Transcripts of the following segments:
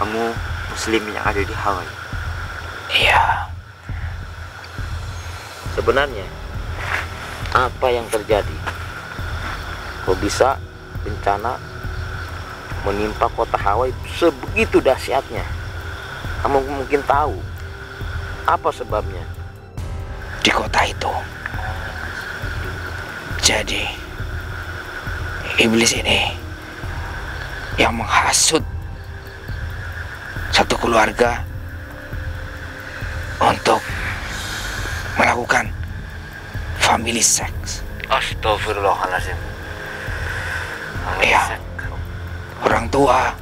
kamu muslim yang ada di Hawaii. Iya. Sebenarnya apa yang terjadi? Kok bisa bencana menimpa kota Hawaii sebegitu dahsyatnya? Kamu mungkin tahu apa sebabnya? Di kota itu. Jadi iblis ini yang menghasut satu keluarga untuk melakukan family sex. Astagfirullahaladzim. Iya. Orang tua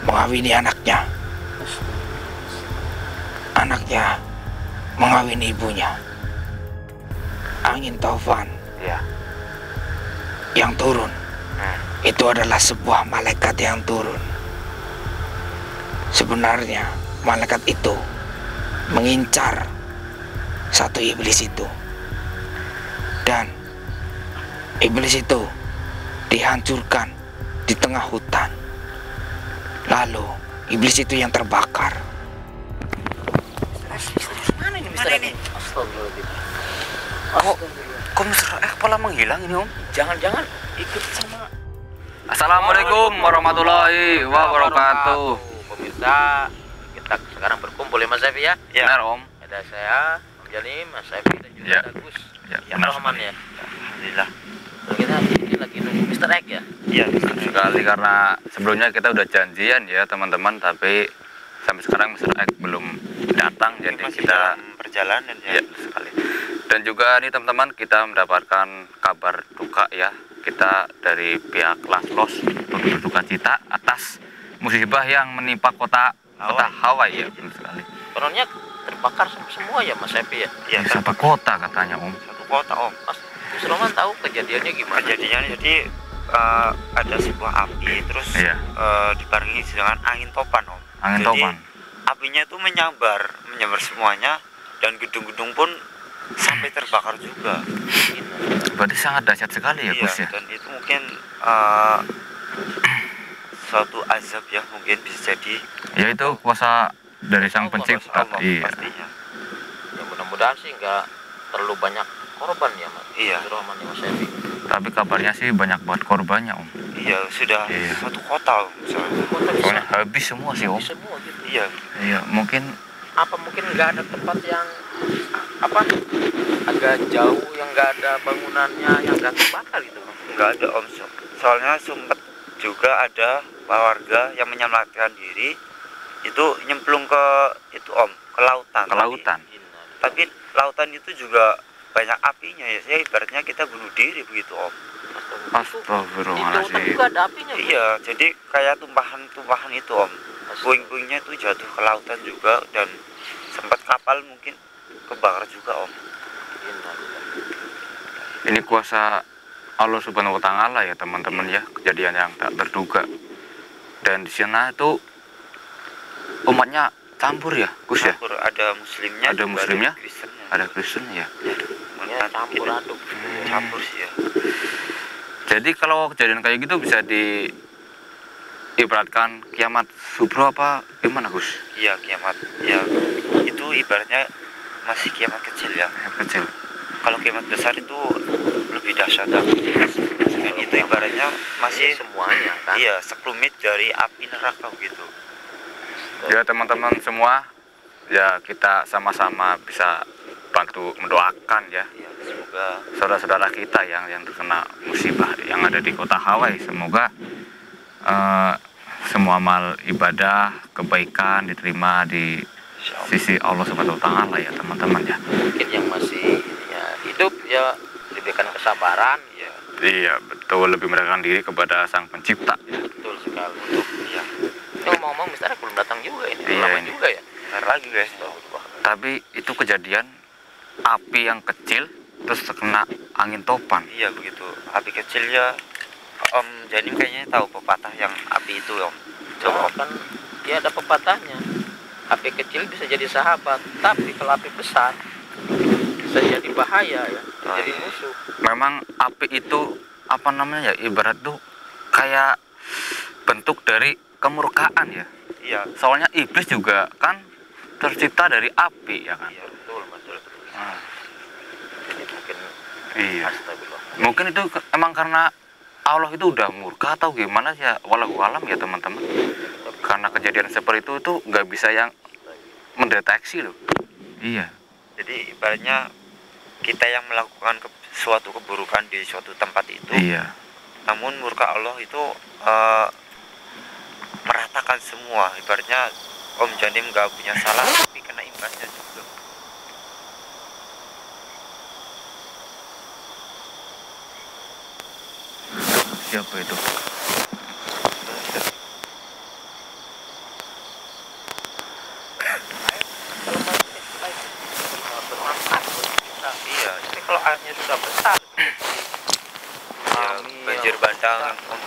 mengawini anaknya. Anaknya mengawini ibunya. Angin taufan Ya. yang turun itu adalah sebuah malaikat yang turun. Sebenarnya malaikat itu mengincar satu iblis itu, dan iblis itu dihancurkan di tengah hutan. Lalu iblis itu yang terbakar. Mana ini Mister ini? Astagfirullahaladzim. Kok Mr. kepala menghilang ini Om? Jangan-jangan ikut sama Assalamualaikum warahmatullahi wabarakatuh. Pemirsa, kita sekarang berkumpul ya Mas Evi ya. Benar Om. Ada saya, Om Jalim, Mas Evi dan juga Ya. ada Gus. Ya, Yang benar Rahman sekali. ya. Alhamdulillah. Terus kita ini lagi nunggu Mr. Egg ya. Iya, Sekali karena sebelumnya kita udah janjian ya teman-teman, tapi sampai sekarang Mr. X belum datang, jadi masih kita dalam perjalanan ya sekali. Dan juga nih teman-teman, kita mendapatkan kabar duka ya. Kita dari pihak Laslos turut berduka cita atas musibah yang menimpa kota Hawaii ya, benar sekali. Kononnya terbakar semua ya Mas Evi ya. Iya, Di satu kota katanya Om. satu kota Om. Mas Gus Roman tahu kejadiannya gimana? Kejadiannya jadi ada sebuah api terus Iya. dibarengi dengan angin topan Om. Angin Jadi, topan. apinya itu menyambar semuanya, dan gedung-gedung pun sampai terbakar juga. Berarti sangat dahsyat sekali ya Iya, Gus ya. dan itu mungkin suatu azab ya, mungkin bisa jadi Yaitu kuasa dari Sang Allah, Pencipta. Allah Iya. pastinya. Ya mudah-mudahan sih nggak terlalu banyak korban ya Mas. Iya. Gus Roman ya Mas Evi. Tapi kabarnya sih banyak banget korbannya Om. Iya, sudah Iya. satu kota Om, misalnya. Kota bisa Soalnya habis semua sih Om. semua gitu. Iya, Iya, mungkin Apa mungkin nggak ada tempat yang apa agak jauh yang nggak ada bangunannya yang nggak terbakar gitu Bang? nggak ada Om. Soalnya sempat juga ada warga yang menyelamatkan diri, itu nyemplung ke itu Om, ke lautan. ke lautan. Tapi lautan itu juga banyak apinya ya. Saya ibaratnya kita bunuh diri begitu Om. Di lautan Astagfirullahaladzim. juga ada apinya. Bang. Iya, jadi kayak tumpahan-tumpahan itu Om. Puing-puingnya itu jatuh ke lautan juga, dan sempat kapal mungkin kebakar juga Om. Ini kuasa Allah Subhanahu wa taala ya teman-teman ya, kejadian yang tak terduga. Dan di sana itu umatnya campur ya, Gus ya. Campur, ada muslimnya, Ada juga muslimnya? ada Kristennya. Ada Kristen ya. Ya, campur aduk. Campur sih ya. Jadi kalau kejadian kayak gitu bisa diibaratkan kiamat subro apa gimana Gus? Iya, kiamat. Ya, itu ibaratnya masih kiamat kecil ya. Yang kecil. Kalau kiamat besar itu lebih dahsyat. Dan itu ibaratnya masih Semuanya kan. iya, sekelumit dari api neraka gitu. Ya teman-teman semua, ya kita sama-sama bisa bantu mendoakan ya Ya, semoga saudara-saudara kita yang terkena musibah yang ada di kota Hawaii. Semoga semua amal ibadah kebaikan diterima di sisi Allah Subhanahu wa taala ya teman-teman ya. Mungkin yang masih ya, hidup ya diberikan kesabaran ya. Iya betul, lebih mendekatkan diri kepada Sang Pencipta. Betul sekali. Untuk ya, ini ngomong-ngomong Mister belum datang juga ini. Iya, Lama ini. juga ya. bentar lagi guys. Tapi itu kejadian api yang kecil terus terkena angin topan. Iya begitu. Api kecil ya. Om Janim kayaknya tahu pepatah yang api itu Om. Coba Om. Kan dia ada pepatahnya. Api kecil bisa jadi sahabat, tapi kalau api besar bisa jadi bahaya ya, jadi musuh. Memang api itu apa namanya ya, ibarat tuh kayak bentuk dari kemurkaan ya. Iya. Soalnya iblis juga kan tercipta dari api ya kan. Iya betul mas, betul. Ah, Jadi mungkin iya. astagfirullah. Mungkin itu emang karena Allah itu udah murka atau gimana ya, walau alam ya teman-teman. Karena kejadian seperti itu nggak bisa yang mendeteksi loh. Iya. Jadi ibaratnya kita yang melakukan suatu keburukan di suatu tempat itu, Iya. namun murka Allah itu meratakan semua. Ibaratnya Om Janim nggak punya salah tapi kena imbasnya juga. Siapa itu? Bermanfaat buat kita. Iya, Tapi kalau airnya sudah besar, ya, banjir bandang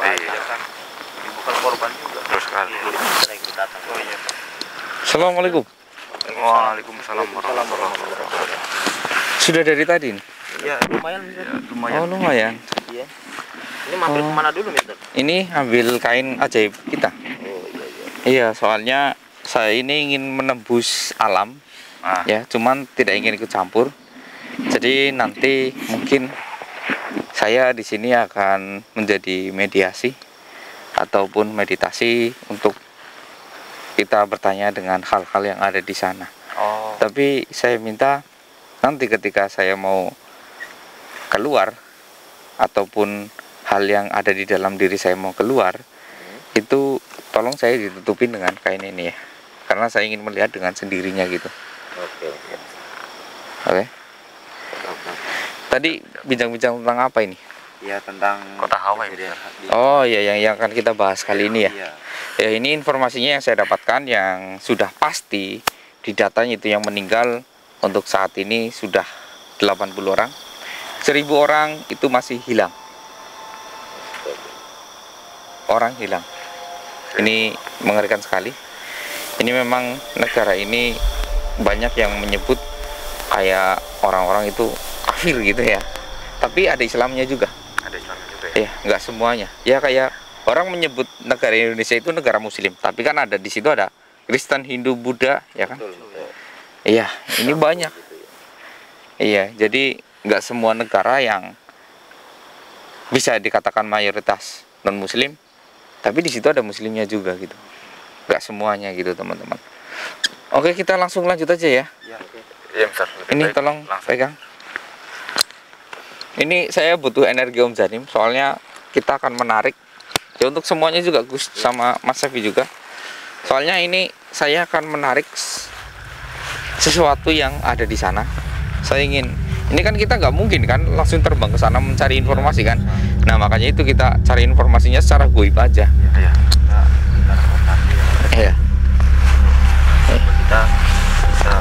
Iya. kan bukan korban juga. Terus sekali. Saya ikut datang. Oh iya. Assalamualaikum. Waalaikumsalam warahmatullahi wabarakatuh. Sudah dari tadi nih? Ya, Lumayan Mister. Ya, lumayan. Oh lumayan. Iya. Ini mampir kemana dulu Mister? Ini ambil kain ajaib kita. Oh iya. Iya, soalnya saya ini ingin menembus alam, Ah, ya, cuman tidak ingin ikut campur. Jadi nanti mungkin saya di sini akan menjadi mediasi ataupun meditasi untuk kita bertanya dengan hal-hal yang ada di sana. oh, Tapi saya minta nanti ketika saya mau keluar ataupun hal yang ada di dalam diri saya mau keluar, itu tolong saya ditutupin dengan kain ini ya. Karena saya ingin melihat dengan sendirinya gitu. Oke. Oke. Tadi bincang-bincang tentang apa ini? ya tentang Kota Hawaii, kejadian Oh iya, yang akan kita bahas kali ini ya. Iya. Ya, ini informasinya yang saya dapatkan yang sudah pasti di datanya itu yang meninggal untuk saat ini sudah 80 orang. 1000 orang itu masih hilang. Orang hilang. Ini mengerikan sekali. Ini memang negara ini banyak yang menyebut kayak orang-orang itu kafir gitu ya. Tapi ada Islamnya juga. ada Islam juga ya. Ya, nggak semuanya. Ya kayak orang menyebut negara Indonesia itu negara Muslim, tapi kan ada di situ ada Kristen, Hindu, Buddha, ya kan? Iya, ini banyak. Iya, jadi nggak semua negara yang bisa dikatakan mayoritas non Muslim, tapi di situ ada Muslimnya juga gitu. Nggak semuanya gitu teman-teman. Oke, kita langsung lanjut aja ya. Iya, Mister. Lebih Ini baik tolong langsung. pegang. Ini saya butuh energi Om Janim, soalnya kita akan menarik ya untuk semuanya juga Gus sama Mas Safi juga. Soalnya ini saya akan menarik sesuatu yang ada di sana. Saya ingin, ini kan kita nggak mungkin kan langsung terbang ke sana mencari informasi kan. Nah makanya itu kita cari informasinya secara goib aja. Iya. Iya. kita bisa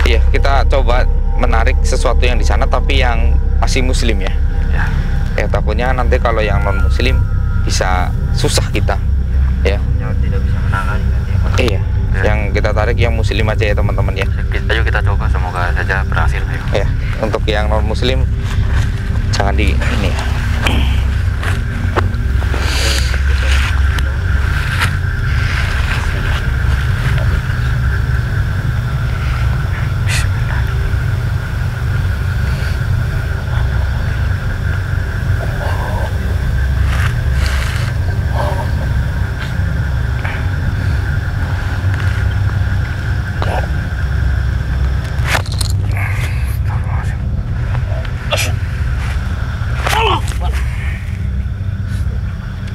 Iya, kita coba menarik sesuatu yang di sana tapi yang masih Muslim ya. Ya. Ya takutnya nanti kalau yang non Muslim bisa susah kita. Ya. yang tidak bisa menangani nanti. Iya. Ya. Yang kita tarik yang Muslim aja ya teman-teman ya. Ayo kita coba, semoga saja berhasil. Ayo. Ya, untuk yang non Muslim jangan di ini ya.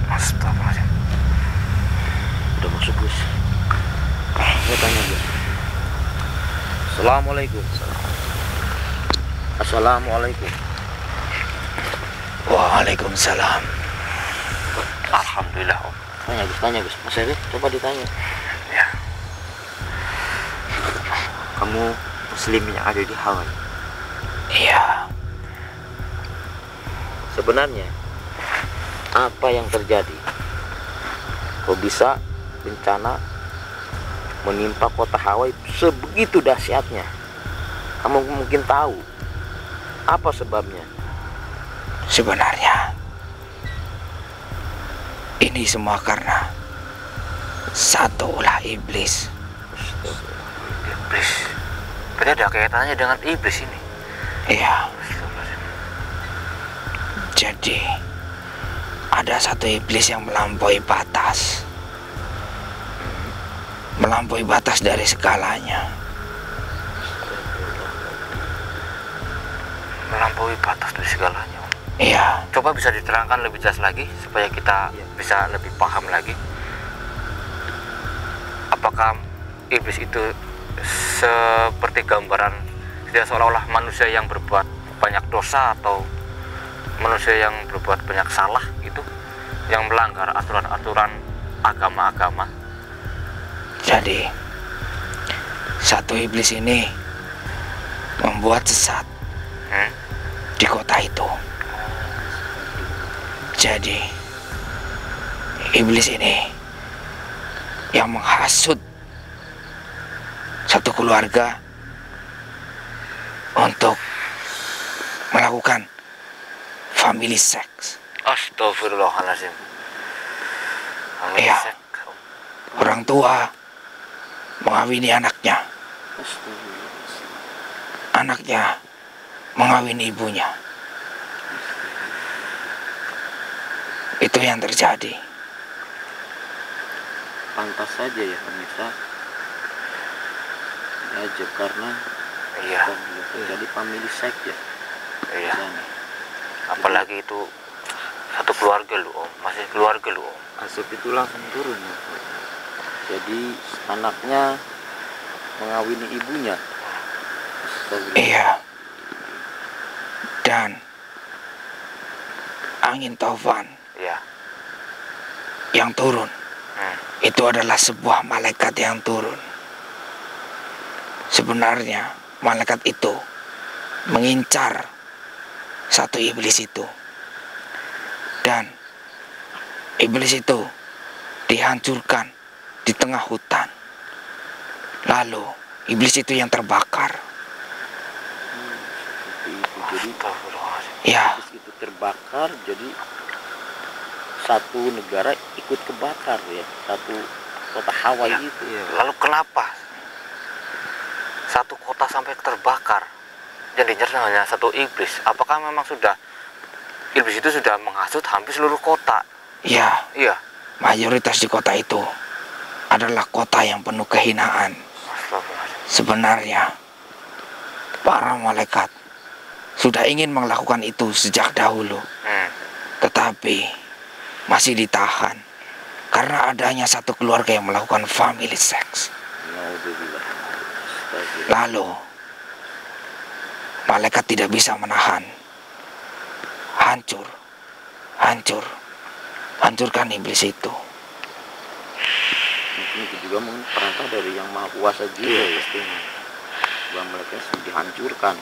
Astagfirullahaladzim. Udah masuk Gus. Saya tanya Gus. Assalamualaikum. Assalamualaikum. Waalaikumsalam. Alhamdulillah, Om. Tanya Gus. Mas Erik, coba ditanya. Ya. Kamu Muslim yang ada di Hawaii. Iya. Sebenarnya apa yang terjadi? Kok bisa bencana menimpa kota Hawaii sebegitu dahsyatnya? Kamu mungkin tahu apa sebabnya? Sebenarnya Ini semua karena satu ulah iblis. Iblis. Berarti ada kaitannya dengan iblis ini. Iya. Jadi ada satu iblis yang melampaui batas. Melampaui batas dari segalanya. Melampaui batas dari segalanya. Iya. Coba bisa diterangkan lebih jelas lagi supaya kita bisa lebih paham lagi. Apakah iblis itu seperti gambaran tidak seolah-olah manusia yang berbuat banyak dosa atau manusia yang berbuat banyak salah gitu, yang melanggar aturan-aturan agama-agama? Jadi satu iblis ini membuat sesat di kota itu. Jadi iblis ini yang menghasut satu keluarga untuk melakukan family sex. Astagfirullahaladzim. Iya. Orang tua mengawini anaknya. Anaknya mengawini ibunya. Itu yang terjadi. Pantas saja ya pemirsa aja karena Iya. jadi family sex ya. Iya. Apalagi itu satu keluarga lu, Om. Masih keluarga lu, Om. Asap itu langsung turun ya. Jadi anaknya mengawini ibunya. Iya. Dan angin taufan Iya. yang turun itu adalah sebuah malaikat yang turun. Sebenarnya malaikat itu mengincar satu iblis itu, dan iblis itu dihancurkan di tengah hutan. Lalu iblis itu yang terbakar. Jadi Ya, iblis itu terbakar, jadi satu negara ikut kebakar ya, satu kota Hawaii itu. Lalu kenapa satu kota sampai terbakar? Jadi hanya satu iblis. Apakah memang sudah iblis itu sudah menghasut hampir seluruh kota? ya, Iya. mayoritas di kota itu adalah kota yang penuh kehinaan. Astagfirullahaladzim. Sebenarnya para malaikat sudah ingin melakukan itu sejak dahulu, tetapi masih ditahan karena adanya satu keluarga yang melakukan family sex. Lalu malaikat tidak bisa menahan. Hancurkan iblis itu. Mungkin itu juga mungkin perintah dari yang maha kuasa juga ya, pastinya. Bahwa mereka sudah dihancurkan.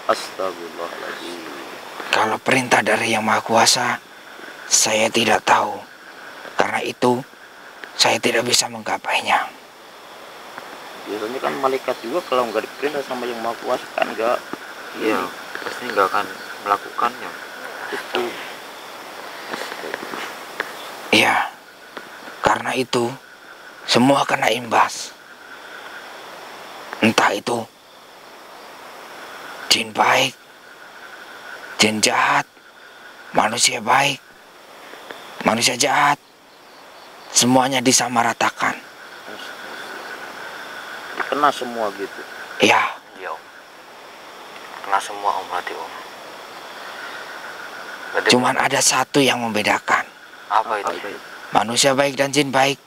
Astagfirullahaladzim. Kalau perintah dari yang maha kuasa, saya tidak tahu. Karena itu saya tidak bisa menggapainya. Biasanya kan malaikat juga kalau nggak diperintah sama yang maha kuasa kan nggak. Iya, pasti nggak akan melakukannya. Itu Iya, karena itu semua kena imbas. Entah itu jin baik, jin jahat, manusia baik, manusia jahat, semuanya disamaratakan. kena semua gitu. Iya, Iya, Om. Kena semua, Om, berarti, Om. Berarti cuman ada satu yang membedakan. apa itu? Manusia baik dan jin baik,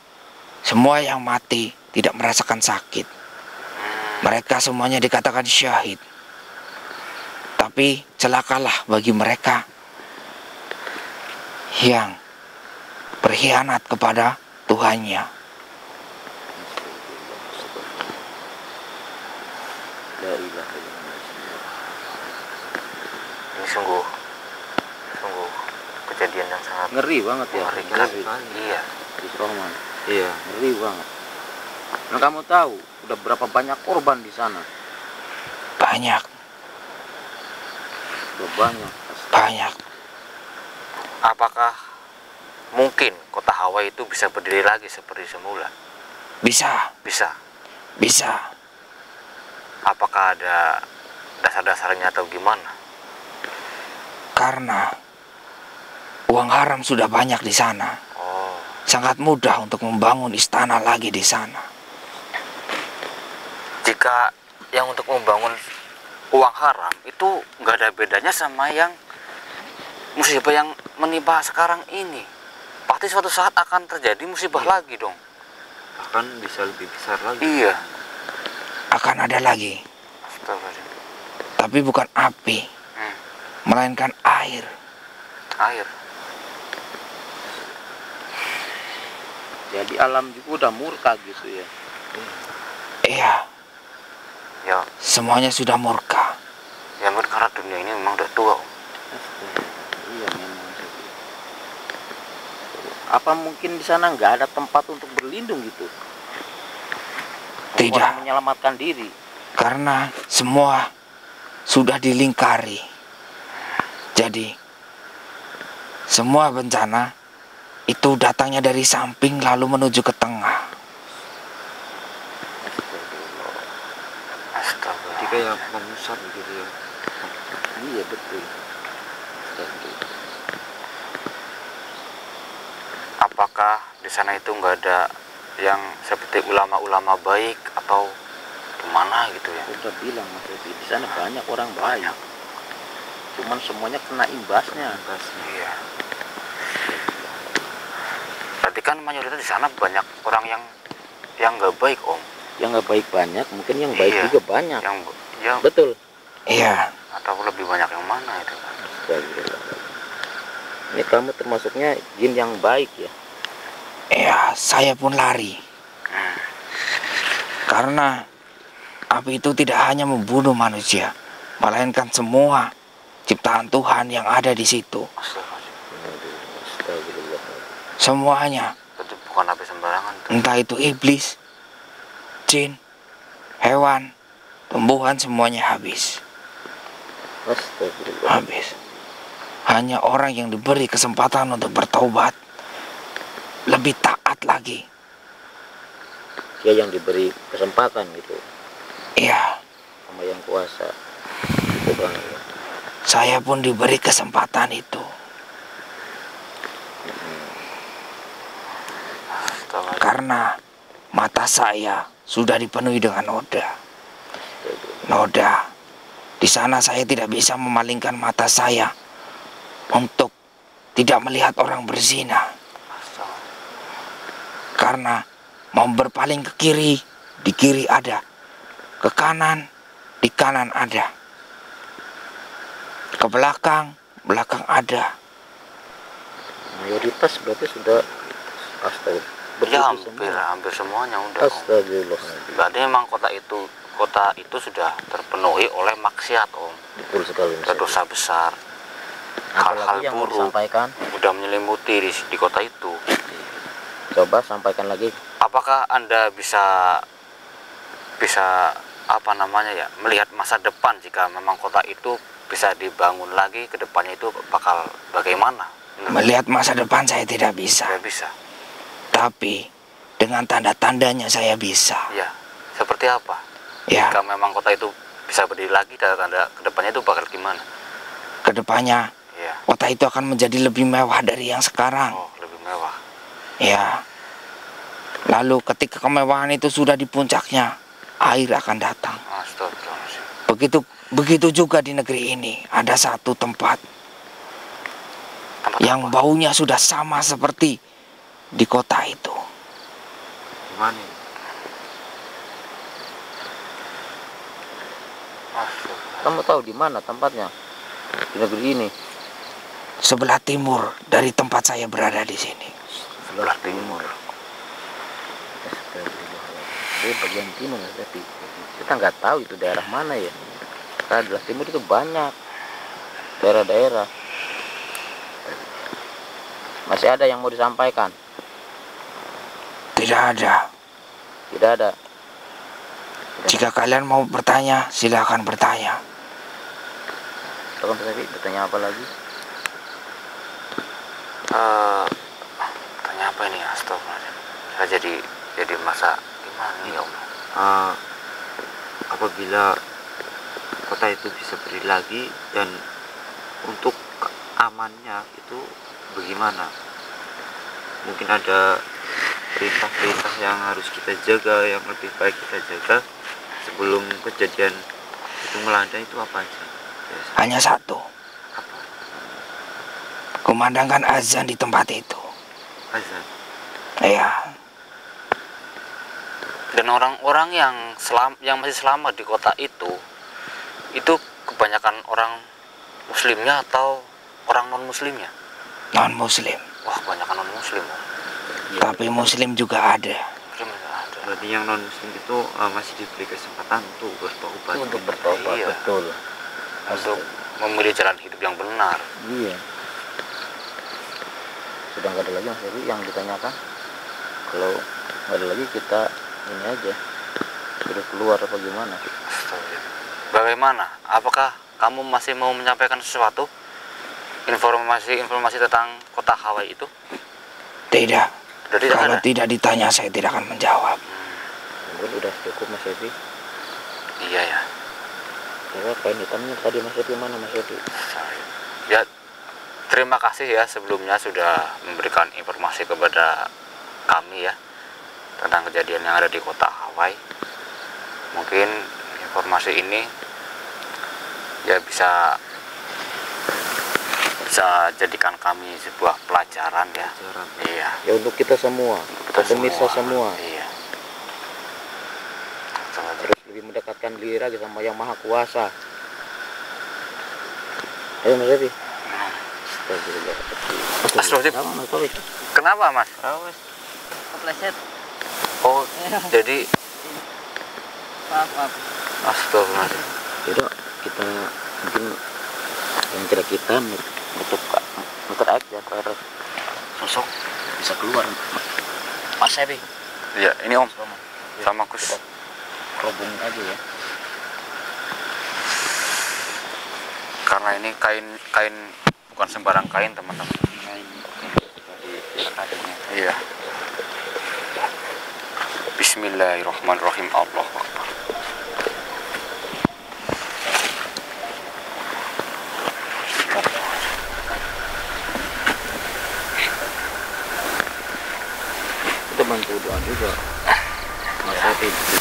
semua yang mati tidak merasakan sakit. Mereka semuanya dikatakan syahid. Tapi celakalah bagi mereka yang berkhianat kepada Tuhannya. Ini sungguh kejadian yang sangat Ngeri banget ya. mengerikan. Iya. Roman. Iya. Ngeri banget. Nah, kamu tahu udah berapa banyak korban di sana? Banyak, Udah banyak. banyak. Apakah mungkin kota Hawaii itu bisa berdiri lagi seperti semula? Bisa, Bisa. bisa. Apakah ada dasar-dasarnya atau gimana? Karena uang haram sudah banyak di sana. Oh, Sangat mudah untuk membangun istana lagi di sana. jika yang untuk membangun uang haram itu nggak ada bedanya sama yang musibah yang menimpa sekarang ini. Pasti suatu saat akan terjadi musibah lagi dong. Bahkan bisa lebih besar lagi. Iya. Akan ada lagi. Astagfirullah. Tapi bukan api, melainkan air. Air. Jadi alam juga udah murka gitu ya. Iya, Ya, semuanya sudah murka. ya mungkin karena dunia ini memang udah tua, Om. Iya memang. Apa mungkin di sana nggak ada tempat untuk berlindung gitu? Tidak. Orang menyelamatkan diri. Karena semua sudah dilingkari. Jadi, semua bencana itu datangnya dari samping lalu menuju ke tengah. Astagfirullah. Jadi kayak mengusap gitu ya. Iya betul. Apakah di sana itu nggak ada yang seperti ulama-ulama baik atau gimana gitu ya? Aku udah bilang Mas Evi, di sana banyak orang baik. Cuman semuanya kena imbasnya. Iya. Berarti kan mayoritas di sana banyak orang yang nggak baik, Om. Yang nggak baik banyak, mungkin yang baik Iya. juga banyak. Yang ya Betul. Iya, atau lebih banyak yang mana itu kan? Astagfirullah. Ini kamu termasuknya jin yang baik ya. iya, saya pun lari. Karena api itu tidak hanya membunuh manusia, melainkan semua ciptaan Tuhan yang ada di situ. Astagfirullah. Semuanya, Itu bukan api sembarangan tuh. entah itu iblis, jin, hewan, tumbuhan, semuanya habis. Astagfirullah. Habis. Hanya orang yang diberi kesempatan untuk bertobat, lebih taat lagi. Dia yang diberi kesempatan gitu Iya, sama yang kuasa. Subhanallah. saya pun diberi kesempatan itu. Astagfirullah. Karena mata saya sudah dipenuhi dengan noda. Noda. Di sana saya tidak bisa memalingkan mata saya untuk tidak melihat orang berzina. Karena mau berpaling ke kiri, di kiri ada. Ke kanan, di kanan ada. Ke belakang, belakang ada. Mayoritas berarti sudah Ya astagfirullah. hampir semuanya udah, Om. Astagfirullah. Berarti memang kota itu sudah terpenuhi oleh maksiat, Om. Betul sekali. Mas. Dosa besar, hal-hal Apalagi yang mau buruk disampaikan, udah menyelimuti di kota itu. coba sampaikan lagi. Apakah Anda bisa apa namanya ya, melihat masa depan jika memang kota itu bisa dibangun lagi, ke depannya itu bakal bagaimana? Melihat masa depan saya tidak bisa. Tidak bisa. Tapi dengan tanda-tandanya saya bisa. Ya, seperti apa? Ya, Jika memang kota itu bisa berdiri lagi, tanda-tanda ke depannya itu bakal gimana? kedepannya Ya. kota itu akan menjadi lebih mewah dari yang sekarang. Oh, lebih mewah. Ya. Lalu ketika kemewahan itu sudah di puncaknya, air akan datang. Astagfirullahaladzim. Begitu juga di negeri ini ada satu tempat Tempat yang apa? baunya sudah sama seperti di kota itu. Gimana ini? Astagfirullah. Kamu tahu di mana tempatnya di negeri ini? Sebelah timur dari tempat saya berada di sini. Sebelah timur. Astagfirullahaladzim. Bagian timur tapi kita nggak tahu itu daerah mana ya. Karena di belah timur itu banyak daerah-daerah. Masih ada yang mau disampaikan? Tidak ada. Tidak ada. Jika kalian mau bertanya, silakan bertanya. Silakan, bertanya apa lagi? nih, astagfirullahaladzim. Saya jadi masa gimana nih, Om? Apabila kota itu bisa berdiri lagi, dan untuk amannya itu bagaimana? Mungkin ada perintah-perintah yang harus kita jaga, yang lebih baik kita jaga sebelum kejadian itu melanda, itu apa aja? Hanya satu, Apa? kumandangkan azan di tempat itu. Azan. Ya, Dan orang-orang yang masih selamat di kota itu kebanyakan orang muslimnya atau orang non muslimnya? non muslim. Wah, kebanyakan non muslim, Om. Tapi muslim juga ada. Muslim nggak ada. Berarti yang non muslim itu masih diberi kesempatan untuk bertobat. Untuk bertobat, Iya. betul. Untuk memilih jalan hidup yang benar. Iya. Sudah nggak ada lagi Mas Evi yang ditanyakan. Kalau nggak ada lagi kita ini aja. Sudah keluar apa gimana? Bagaimana? Apakah kamu masih mau menyampaikan sesuatu? Informasi tentang kota Hawaii itu? Tidak. Sudah tidak Kalau ada? tidak ditanya saya tidak akan menjawab. Mungkin udah cukup Mas Evi. Iya ya. Ya, kain hitamnya tadi Mas Evi mana Mas Evi? Ya, terima kasih ya sebelumnya sudah memberikan informasi kepada kami ya tentang kejadian yang ada di kota Hawaii. Mungkin informasi ini ya bisa jadikan kami sebuah pelajaran ya. Iya. Ya untuk kita semua, pemirsa semua. Iya. Terus lebih mendekatkan diri lagi sama Yang Maha Kuasa. Ayo Mas Evi. Astagfirullahaladzim. Kenapa, Mas? Kepleset. Oh, jadi Maaf. astagfirullahaladzim. Tidak, kita mungkin yang kira kita nutup aja biar sosok bisa keluar. Mas Evi. Ya, ini Om. Sama Gus. Kerubung aja ya. Karena ini kain bukan sembarang kain, teman-teman. Iya. Bismillahirrahmanirrahim. Allahu Akbar. Kita bantu doa juga. Mas Evi bisa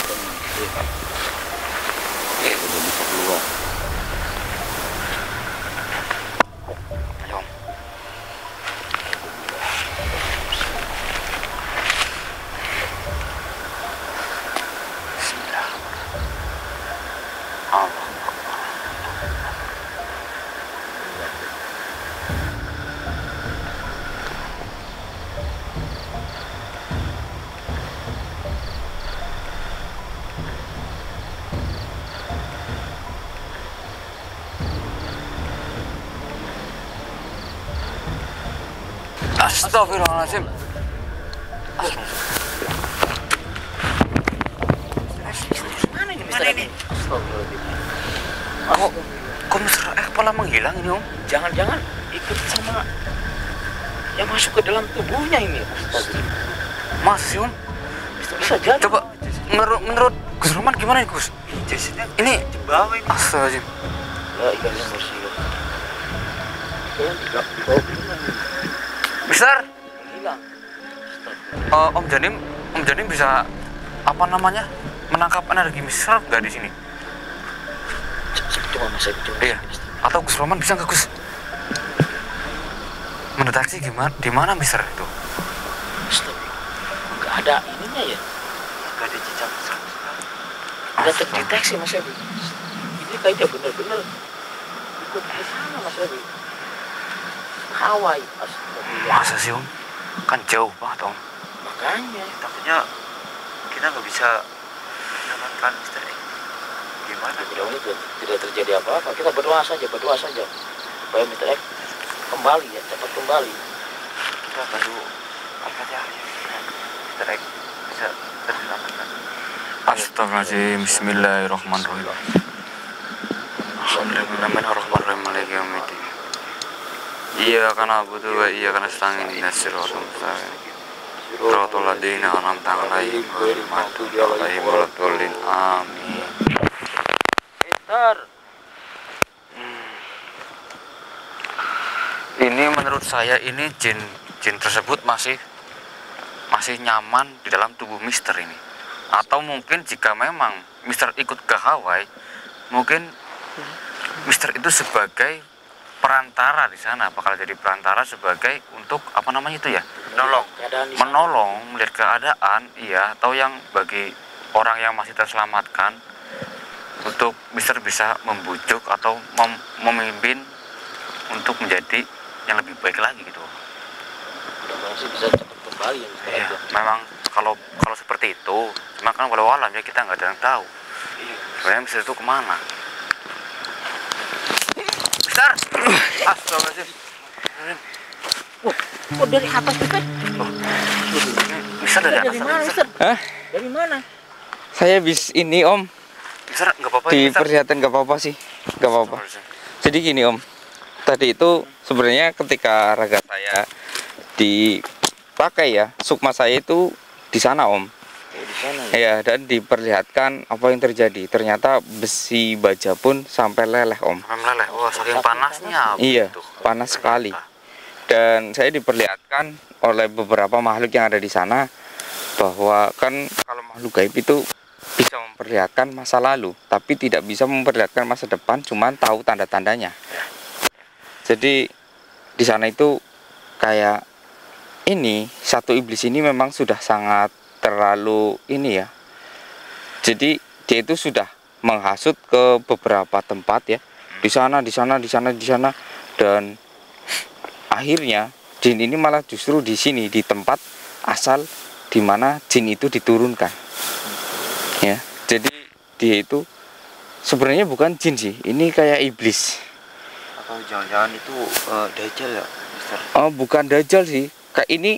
keluar. Ayo, Om. Bismillahirrahmanirrahim. Allah. Astagfirullahaladzim. Mana ini Mister ini? Kok Mr. kepala menghilang ini, Om? Jangan-jangan ikut sama yang masuk ke dalam tubuhnya ini. Masih, Om? Bisa jadi. Coba menurut Gus Roman gimana nih, Gus? Jasadnya Ini di bawah ini. astagfirullahaladzim. La ilaha illallah. Mister, Hilang. Om Janim bisa apa namanya? Menangkap energi Mister nggak di sini? Coba Mas Evi coba. Iya. Atau Gus Roman bisa nggak, Gus? Mendeteksi di mana Mister itu? Enggak ada ininya ya. Gak ada jejak sama sekali. Udah terdeteksi Mas Evi. Ini kayaknya bener-bener ikut ke sana Mas Evi. Hawaii. Astagfirullah. Masa sih, Om? Kan jauh banget, Om. Makanya. Takutnya kita nggak bisa mendapatkan Mister X. Gimana? Mudah-mudahan tidak terjadi apa-apa. Kita berdoa saja supaya Mr. X kembali ya, cepat kembali. Kita baru apa ya? Mister X bisa terselamatkan. Astagfirullahaladzim. Bismillahirrahmanirrahim. Alhamdulillahirrahmanirrahim. Maliki yaumiddin. Iya karena butuh wa iya karena setangin nasir wa Siratal ladzina an'amta 'alaihim ghairil maghdubi 'alaihim waladdallin. Amin. Pintar. Ini menurut saya ini jin tersebut masih nyaman di dalam tubuh Mister ini. Atau mungkin jika memang Mister ikut ke Hawaii, mungkin Mister itu sebagai perantara di sana, bakal jadi perantara sebagai untuk apa namanya itu ya, menolong melihat keadaan, iya, atau yang bagi orang yang masih terselamatkan untuk Mister bisa membujuk atau memimpin untuk menjadi yang lebih baik lagi gitu. Mudah-mudahan sih bisa cepat kembali ya. Iya, memang kalau seperti itu, cuma kan walau alam ya kita nggak ada yang tahu. Sebenarnya Mister itu kemana? Mister, astagfirullahaladzim. Kok dari atas tuh, Pet? Mister dari atas. Dari mana, Mister? Hah? Dari mana? Saya habis ini Om, Mister nggak apa-apa ya, Mister? diperlihatkan nggak apa-apa sih, nggak apa-apa. Jadi gini Om, tadi itu sebenarnya ketika raga saya dipakai ya, sukma saya itu di sana Om. Di sana ya. Ya, dan diperlihatkan apa yang terjadi. Ternyata besi baja pun sampai leleh Om. Meleleh, wah saking panasnya. Iya, begitu. panas sekali. Dan saya diperlihatkan oleh beberapa makhluk yang ada di sana bahwa kan kalau makhluk gaib itu bisa memperlihatkan masa lalu, tapi tidak bisa memperlihatkan masa depan, cuman tahu tanda-tandanya. Jadi di sana itu kayak ini satu iblis ini memang sudah sangat terlalu ini ya. Jadi dia itu sudah menghasut ke beberapa tempat ya. Di sana dan akhirnya jin ini malah justru di sini di tempat asal di mana jin itu diturunkan. Ya. Jadi dia itu sebenarnya bukan jin sih. Ini kayak iblis. Atau jangan-jangan itu Dajjal ya, Mister? Oh, bukan Dajjal sih. Kayak ini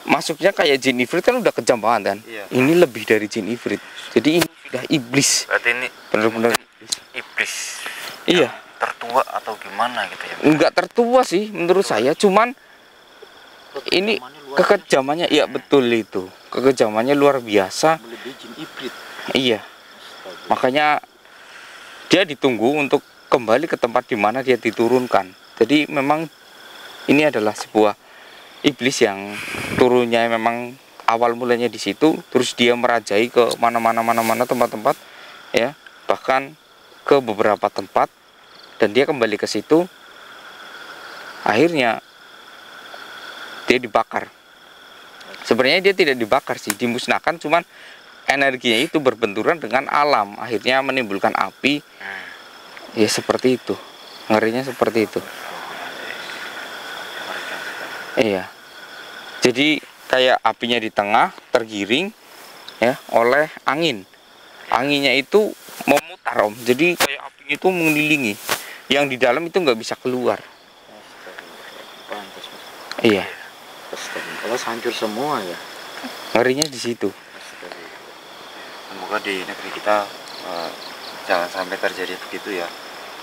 masuknya kayak jin ifrit kan udah kejam banget kan. Iya. Ini lebih dari jin ifrit. Jadi ini sudah iblis. Berarti ini Benar-benar iblis. iya. Tertua atau gimana gitu ya? Enggak tertua sih menurut saya, cuman ini kekejamannya iya betul itu. Kekejamannya luar biasa. Melebihi jin ibrit. Iya. Makanya dia ditunggu untuk kembali ke tempat di mana dia diturunkan. Jadi memang ini adalah sebuah iblis yang turunnya memang awal mulanya di situ, terus dia merajai ke mana-mana tempat-tempat ya, bahkan ke beberapa tempat, dan dia kembali ke situ. Akhirnya dia dibakar. Sebenarnya dia tidak dibakar sih, dimusnahkan, cuman energinya itu berbenturan dengan alam, akhirnya menimbulkan api. Ya seperti itu, ngerinya seperti itu. Iya. Jadi kayak apinya di tengah tergiring ya oleh angin. Anginnya itu memutar Om. Jadi kayak apinya itu mengelilingi. Yang di dalam itu nggak bisa keluar. Pantas, Mas. Iya. Kalau hancur semua ya. Ngerinya di situ. Semoga di negeri kita jangan sampai terjadi begitu ya.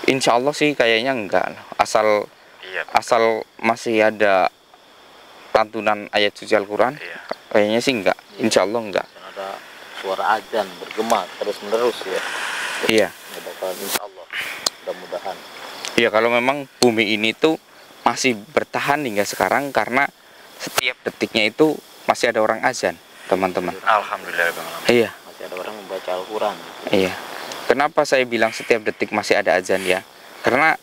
Insya Allah sih kayaknya enggak. Asal Iya. masih ada lantunan ayat suci Al-Quran, Iya. kayaknya sih enggak. Insya Allah enggak. Dan ada suara azan bergema terus-menerus ya. Iya. Ya bakal insya Allah. Mudah-mudahan. Iya, kalau memang bumi ini tuh masih bertahan hingga sekarang karena setiap detiknya itu masih ada orang azan, teman-teman. Alhamdulillah Bang. Iya, Masih ada orang membaca Al-Quran. iya. Kenapa saya bilang setiap detik masih ada azan ya? Karena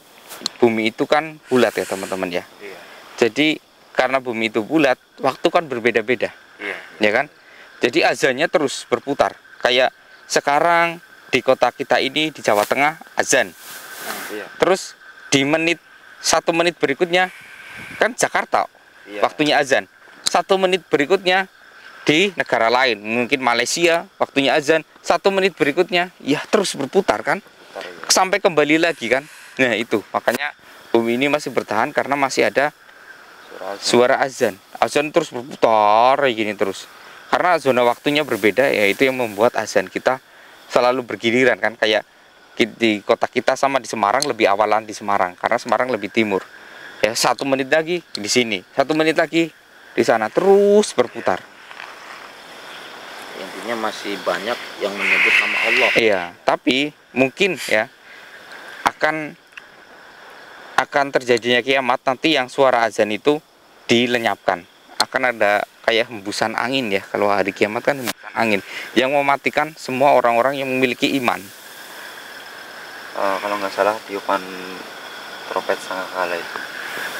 bumi itu kan bulat ya, teman-teman ya. Iya. Jadi karena bumi itu bulat, waktu kan berbeda-beda, Iya. ya kan? Jadi azannya terus berputar. Kayak sekarang di kota kita ini di Jawa Tengah azan. Iya. Terus di 1 menit berikutnya kan Jakarta Iya. waktunya azan. 1 menit berikutnya di negara lain, mungkin Malaysia waktunya azan. 1 menit berikutnya ya terus berputar kan, Bentar ya. sampai kembali lagi kan. Nah itu makanya bumi ini masih bertahan karena masih ada suara azan. Azan terus berputar kayak gini terus. Karena zona waktunya berbeda, ya itu yang membuat azan kita selalu bergiliran kan. Kayak di kota kita sama di Semarang lebih awalan di Semarang karena Semarang lebih timur. Ya 1 menit lagi di sini, 1 menit lagi di sana terus berputar. Intinya masih banyak yang menyebut nama Allah. Iya, tapi mungkin ya akan terjadinya kiamat nanti yang suara azan itu dilenyapkan. Akan ada kayak hembusan angin ya, kalau hari kiamat kan hembusan angin yang mematikan semua orang-orang yang memiliki iman. Kalau nggak salah tiupan trompet sangkakala itu.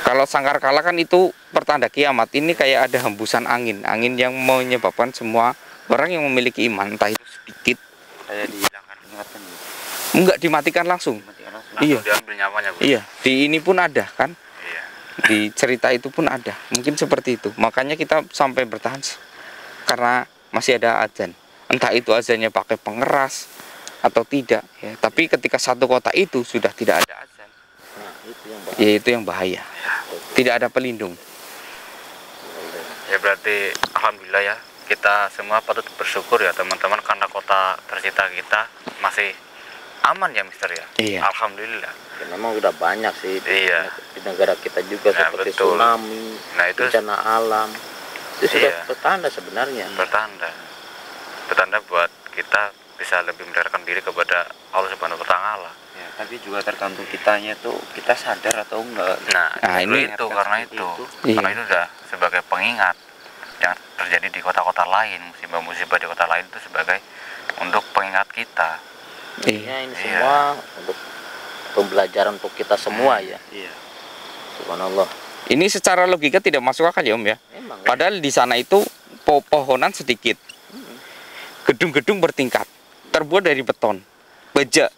Kalau sangkakala kan itu pertanda kiamat. Ini kayak ada hembusan angin yang menyebabkan semua orang yang memiliki iman, entah itu sedikit, Kayak dihilangkan ingatan gitu. enggak dimatikan langsung. Dimatikan langsung. Iya. Diambil nyawanya, Bu. Iya, di ini pun ada kan? Iya. Di cerita itu pun ada. Mungkin seperti itu. Makanya kita sampai bertahan karena masih ada azan. Entah itu azannya pakai pengeras atau tidak ya. Tapi ketika satu kota itu sudah tidak ada azan, Nah, itu yang bahaya. ya itu yang bahaya. Tidak ada pelindung. Ya berarti alhamdulillah ya, kita semua patut bersyukur ya teman-teman, karena kota tercinta kita masih aman ya Mister ya. Iya. Alhamdulillah. Ya, memang udah banyak sih Iya. di negara kita juga Nah, seperti betul. tsunami, Nah itu bencana alam. Itu sudah Iya. pertanda sebenarnya. bertanda buat kita bisa lebih mendekatkan diri kepada Allah Subhanahu wa taala. Ya, tapi juga tergantung kitanya tuh, kita sadar atau enggak. Nah, Nah, ini ini- itu karena itu. Iya. Karena itu sudah sebagai pengingat yang terjadi di kota-kota lain, musibah-musibah di kota lain itu sebagai untuk pengingat kita. Iya. Ya, ini Iya. semua untuk pembelajaran untuk kita semua ya. Iya. Subhanallah. Ini secara logika tidak masuk akal ya Om ya. Memang ya. Padahal di sana itu pohonan sedikit, gedung-gedung bertingkat, terbuat dari beton, baja,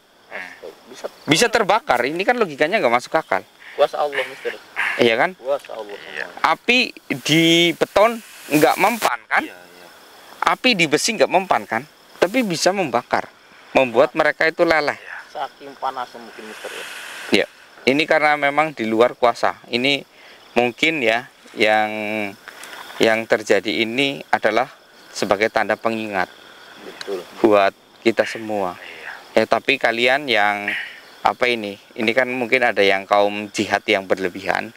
bisa terbakar. Ini kan logikanya nggak masuk akal, Kuasa Allah, Mister. iya kan? Kuasa Allah. Iya. Api di beton nggak mempan kan? Iya, iya. Api di besi nggak mempan kan? Tapi bisa membakar, membuat mereka itu leleh. Saking panasnya mungkin, Mister ya. Ya, ini karena memang di luar kuasa. Ini mungkin ya yang terjadi ini adalah sebagai tanda pengingat Betul. buat kita semua. Iya. Ya, tapi kalian yang apa ini kan mungkin ada yang kaum jihad yang berlebihan,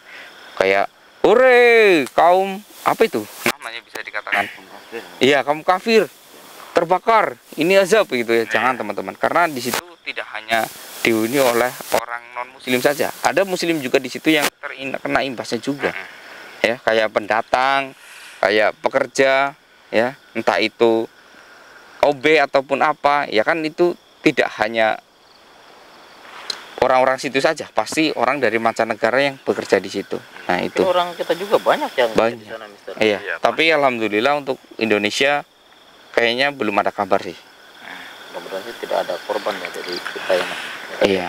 kayak hore kaum apa itu namanya bisa dikatakan, Kafir. iya kaum kafir terbakar, ini azab gitu ya. Jangan teman-teman, karena di situ tidak hanya dihuni oleh orang non muslim saja, ada muslim juga di situ yang terkena imbasnya juga ya, kayak pendatang, kayak pekerja ya, entah itu OB ataupun apa ya kan, itu tidak hanya orang-orang situ saja, pasti orang dari mancanegara yang bekerja di situ. Nah itu Mungkin orang kita juga banyak yang Banyak. di sana, Mister. iya. Iya, Tapi alhamdulillah untuk Indonesia kayaknya belum ada kabar sih. Mudah-mudahan sih tidak ada korban ya dari kita yang Iya.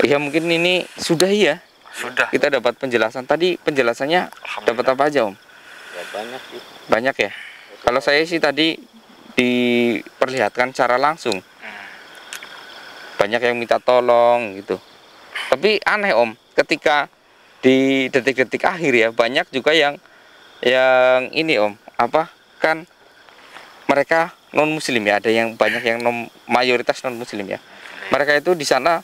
Iya mungkin ini sudah ya. Sudah. Kita dapat penjelasan tadi, penjelasannya dapat apa aja Om? ya banyak sih. Banyak ya. Kalau saya sih tadi diperlihatkan secara langsung, banyak yang minta tolong gitu. Tapi aneh Om, ketika di detik-detik akhir ya, banyak juga yang ini Om, apa kan mereka non muslim ya, ada yang banyak yang mayoritas non muslim ya. Mereka itu di sana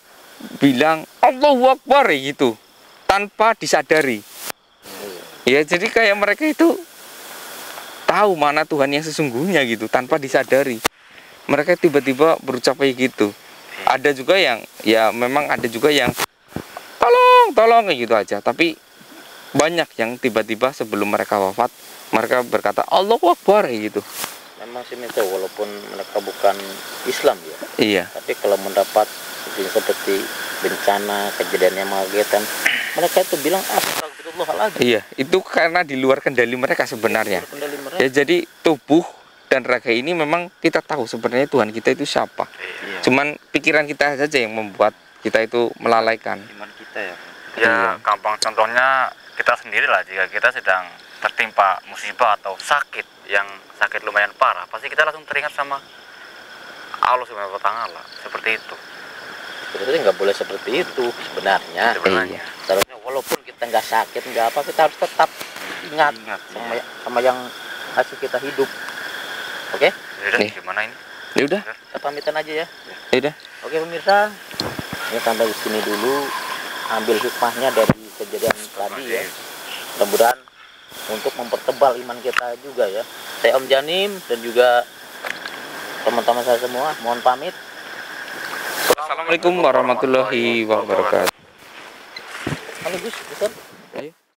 bilang Allahu Akbar gitu tanpa disadari. Ya jadi kayak mereka itu tahu mana Tuhan yang sesungguhnya gitu tanpa disadari. Mereka tiba-tiba berucap kayak gitu. Ada juga yang ya memang ada juga yang tolong kayak gitu aja. Tapi banyak yang tiba-tiba sebelum mereka wafat mereka berkata Allahu Akbar kayak gitu. Memang sih, Mister, walaupun mereka bukan Islam ya, Iya. tapi kalau mendapat seperti bencana, kejadian yang mengagetkan, mereka itu bilang astagfirullahaladzim. Iya, itu karena di luar kendali mereka sebenarnya. Kendali mereka. Ya jadi tubuh dan raga ini memang kita tahu sebenarnya Tuhan kita itu siapa. Iya. Cuman pikiran kita saja yang membuat kita itu melalaikan. Iman kita ya. Ya, gampang contohnya kita sendiri lah, jika kita sedang tertimpa musibah atau sakit yang sakit lumayan parah, pasti kita langsung teringat sama Allah Subhanahu wa taala. Seperti itu Sebenarnya nggak boleh seperti itu sebenarnya. sebenarnya. Seharusnya walaupun kita nggak sakit nggak apa, kita harus tetap ingat Ingat, sama yang ngasih kita hidup. Oke, Jadi Nih. gimana ini? Ya udah, kita pamitan aja ya. ya udah. Oke pemirsa, ini sampai di sini dulu, ambil hikmahnya dari kejadian tadi ya. Mudah-mudahan untuk mempertebal iman kita juga ya. Saya Om Janim dan juga teman-teman saya semua mohon pamit. Assalamualaikum warahmatullahi wabarakatuh. Halo Gus, Ustaz. Ayo.